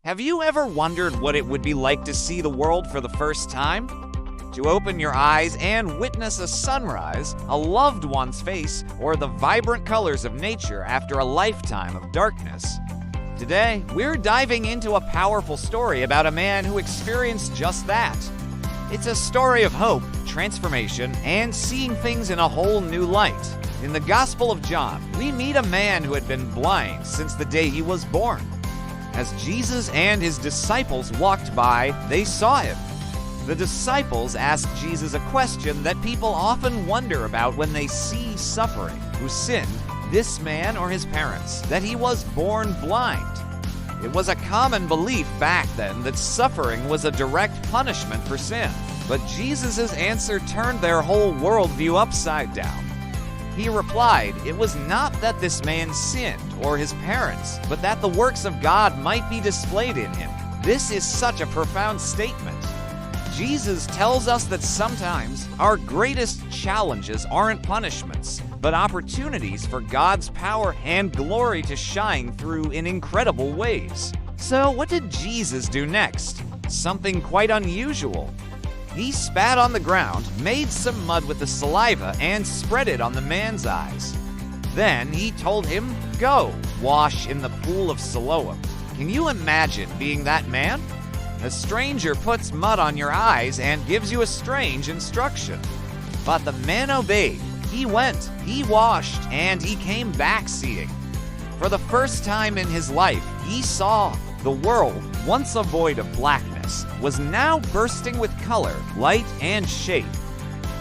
Have you ever wondered what it would be like to see the world for the first time? To open your eyes and witness a sunrise, a loved one's face, or the vibrant colors of nature after a lifetime of darkness? Today, we're diving into a powerful story about a man who experienced just that. It's a story of hope, transformation, and seeing things in a whole new light. In the Gospel of John, we meet a man who had been blind since the day he was born. As Jesus and his disciples walked by, they saw him. The disciples asked Jesus a question that people often wonder about when they see suffering. Who sinned, this man or his parents, that he was born blind? It was a common belief back then that suffering was a direct punishment for sin. But Jesus' answer turned their whole worldview upside down. He replied, it was not that this man sinned or his parents, but that the works of God might be displayed in him. This is such a profound statement. Jesus tells us that sometimes our greatest challenges aren't punishments, but opportunities for God's power and glory to shine through in incredible ways. So what did Jesus do next? Something quite unusual. He spat on the ground, made some mud with the saliva, and spread it on the man's eyes. Then he told him, "Go, wash in the pool of Siloam." Can you imagine being that man? A stranger puts mud on your eyes and gives you a strange instruction. But the man obeyed. He went, he washed, and he came back seeing. For the first time in his life, he saw the world, once a void of blackness, was now bursting with color, light, and shape.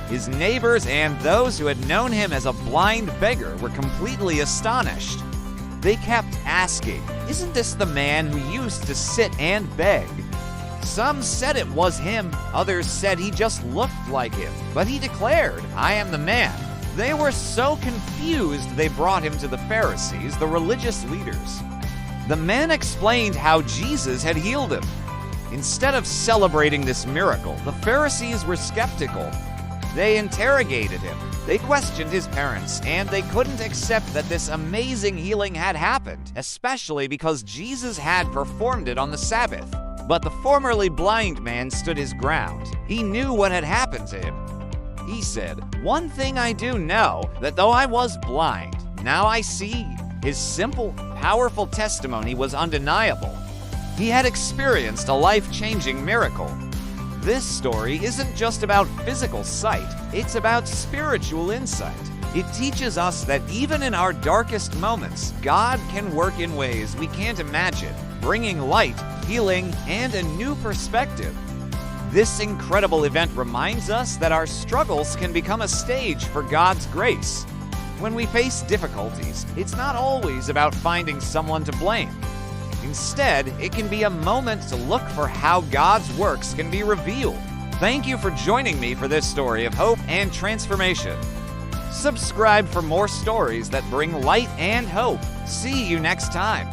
His neighbors and those who had known him as a blind beggar were completely astonished. They kept asking, "Isn't this the man who used to sit and beg?" Some said it was him, others said he just looked like him, but he declared, "I am the man." They were so confused they brought him to the Pharisees, the religious leaders. The man explained how Jesus had healed him. Instead of celebrating this miracle, the Pharisees were skeptical. They interrogated him. They questioned his parents, and they couldn't accept that this amazing healing had happened, especially because Jesus had performed it on the Sabbath. But the formerly blind man stood his ground. He knew what had happened to him. He said, "One thing I do know, that though I was blind, now I see." His simple, powerful testimony was undeniable. He had experienced a life-changing miracle. This story isn't just about physical sight, it's about spiritual insight. It teaches us that even in our darkest moments, God can work in ways we can't imagine, bringing light, healing, and a new perspective. This incredible event reminds us that our struggles can become a stage for God's grace. When we face difficulties, it's not always about finding someone to blame. Instead, it can be a moment to look for how God's works can be revealed. Thank you for joining me for this story of hope and transformation. Subscribe for more stories that bring light and hope. See you next time.